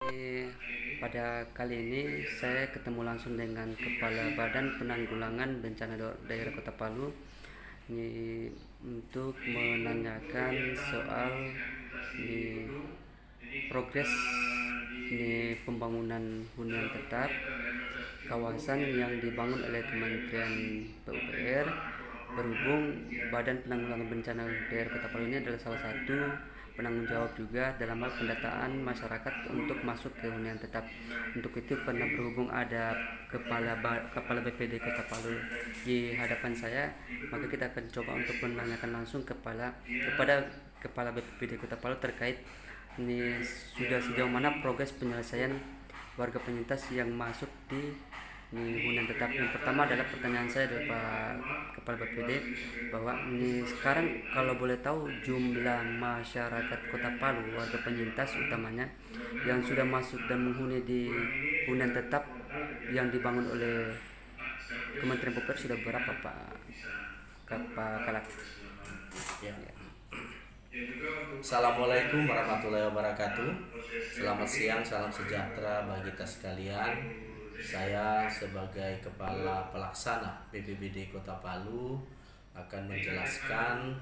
Jadi, pada kali ini saya ketemu langsung dengan Kepala Badan Penanggulangan Bencana Daerah Kota Palu ini untuk menanyakan soal ini progres ini pembangunan hunian tetap kawasan yang dibangun oleh Kementerian PUPR, berhubung Badan Penanggulangan Bencana Daerah Kota Palu ini adalah salah satu penanggung jawab juga dalam hal pendataan masyarakat untuk masuk ke hunian tetap. Untuk itu, karena berhubung ada kepala BPD Kota Palu di hadapan saya, maka kita akan coba untuk menanyakan langsung kepada kepala BPD Kota Palu terkait ini sudah sejauh mana progres penyelesaian warga penyintas yang masuk di hunian tetap. Yang pertama adalah pertanyaan saya dari Pak Kepala BPD bahwa ini sekarang kalau boleh tahu jumlah masyarakat Kota Palu, warga penyintas utamanya yang sudah masuk dan menghuni di hunian tetap yang dibangun oleh Kementerian PUPR sudah berapa, Pak Kalak? Ya. Assalamualaikum warahmatullahi wabarakatuh. Selamat siang, salam sejahtera bagi kita sekalian. Saya sebagai Kepala Pelaksana BPBD Kota Palu akan menjelaskan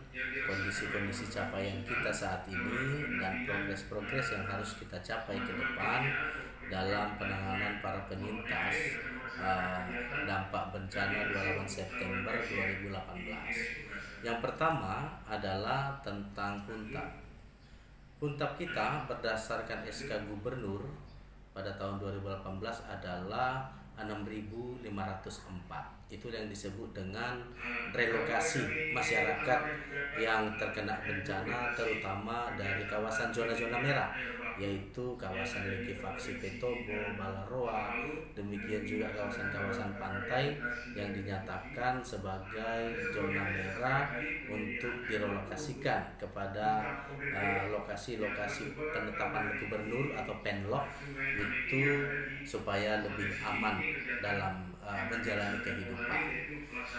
kondisi-kondisi capaian kita saat ini dan progres-progres yang harus kita capai ke depan dalam penanganan para penyintas dampak bencana 28 September 2018. Yang pertama adalah tentang huntap. Huntap kita berdasarkan SK Gubernur pada tahun 2018 adalah 6.504. Itu yang disebut dengan relokasi masyarakat yang terkena bencana, terutama dari kawasan zona-zona merah, yaitu kawasan likuifaksi Petobo, Balaroa, demikian juga kawasan-kawasan pantai yang dinyatakan sebagai zona merah untuk direlokasikan kepada lokasi-lokasi penetapan gubernur atau penlok, itu supaya lebih aman dalam menjalani kehidupan.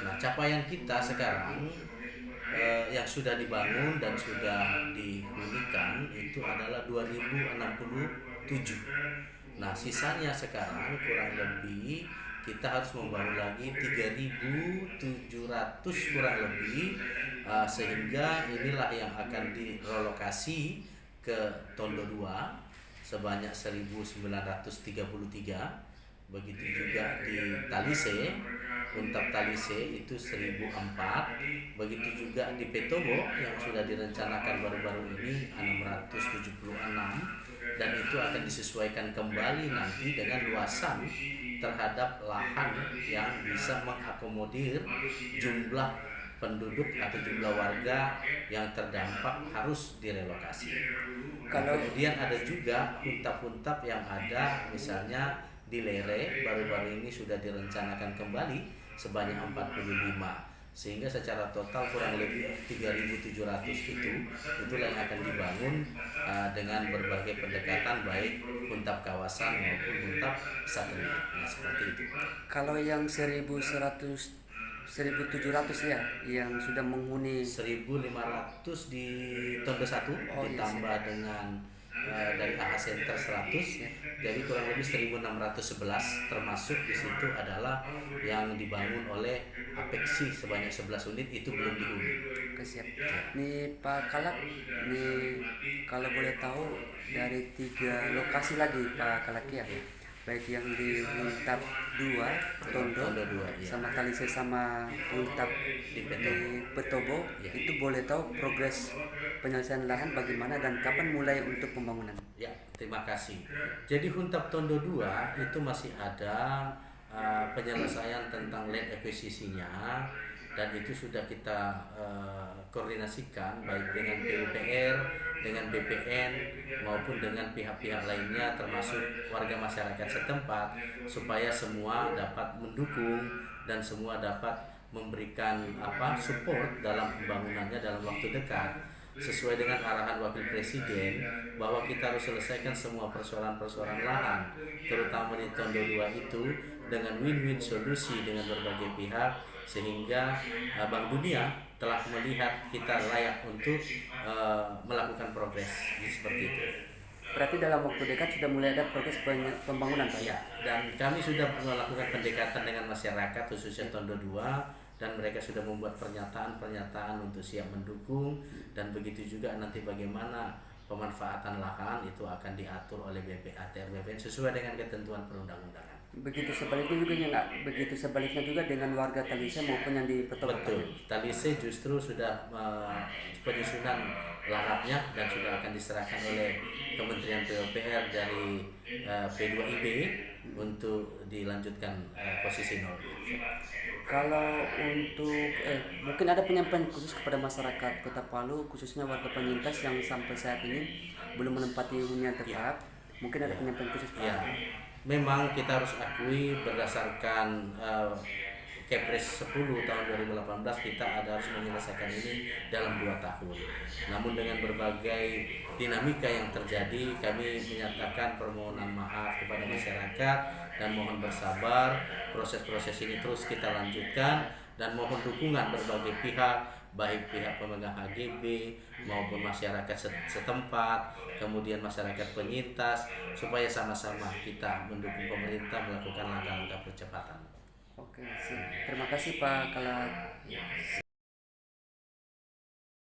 Nah, capaian kita sekarang yang sudah dibangun dan sudah dihunikan itu adalah 2067. Nah, sisanya sekarang kurang lebih kita harus membangun lagi 3.700 kurang lebih, sehingga inilah yang akan direlokasi ke Tondo 2 sebanyak 1.933. Begitu juga di Talise, Huntap Talise itu 1.004. Begitu juga di Petobo yang sudah direncanakan baru-baru ini 676, dan itu akan disesuaikan kembali nanti dengan luasan terhadap lahan yang bisa mengakomodir jumlah penduduk atau jumlah warga yang terdampak harus direlokasi. Kemudian ada juga huntap-huntap yang ada misalnya di Lere, baru-baru ini sudah direncanakan kembali sebanyak 45, sehingga secara total kurang lebih 3.700 itulah yang akan dibangun dengan berbagai pendekatan, baik huntap kawasan maupun huntap satelit. Nah, seperti itu. Kalau yang 1.700 ya, yang sudah menghuni 1.500 di Tondo 1, ditambah dengan dari AHA Center 100, jadi kurang lebih 1.611, termasuk di situ adalah yang dibangun oleh Apexi sebanyak 11 unit, itu belum dihuni. Siap. Nih Pak Kalak, nih kalau boleh tahu dari 3 lokasi lagi Pak Kalak ya, baik yang di Huntap 2 Tondo 2, ya, sama Talise sama Huntap di Petobo, ya. Itu boleh tahu progres penyelesaian lahan bagaimana dan kapan mulai untuk pembangunan? Ya, terima kasih. Jadi Huntap Tondo 2 itu masih ada penyelesaian tentang land acquisition-nya, dan itu sudah kita koordinasikan baik dengan PUPR, dengan BPN maupun dengan pihak-pihak lainnya termasuk warga masyarakat setempat, supaya semua dapat mendukung dan semua dapat memberikan support dalam pembangunannya dalam waktu dekat, sesuai dengan arahan Wakil Presiden bahwa kita harus selesaikan semua persoalan-persoalan lahan, terutama di Tondo 2 itu dengan win-win solusi dengan berbagai pihak, sehingga Bank Dunia telah melihat kita layak untuk melakukan progres seperti itu. Berarti dalam waktu dekat sudah mulai ada progres pembangunan, Pak ya? Ya, dan kami sudah melakukan pendekatan dengan masyarakat khususnya Tondo 2, dan mereka sudah membuat pernyataan-pernyataan untuk siap mendukung, dan begitu juga nanti bagaimana pemanfaatan lahan itu akan diatur oleh ATR BPN sesuai dengan ketentuan perundang-undangan. Begitu sebaliknya juga dengan warga Talise maupun yang di Petobo. Betul, Talise justru sudah penyusunan larapnya dan sudah akan diserahkan oleh Kementerian PUPR dari P2IB untuk dilanjutkan posisi 0. Kalau untuk mungkin ada penyampaian khusus kepada masyarakat Kota Palu, khususnya warga penyintas yang sampai saat ini belum menempati hunian tetap, mungkin ada penyampaian khusus, Pak? Ya, memang kita harus akui berdasarkan Kepres 10 tahun 2018 kita harus menyelesaikan ini dalam 2 tahun. Namun dengan berbagai dinamika yang terjadi, kami menyatakan permohonan maaf kepada masyarakat dan mohon bersabar. Proses-proses ini terus kita lanjutkan dan mohon dukungan berbagai pihak, baik pihak pemegang HGB maupun masyarakat setempat, kemudian masyarakat penyintas, supaya sama-sama kita mendukung pemerintah melakukan langkah-langkah percepatan. Oke, terima kasih Pak Kala.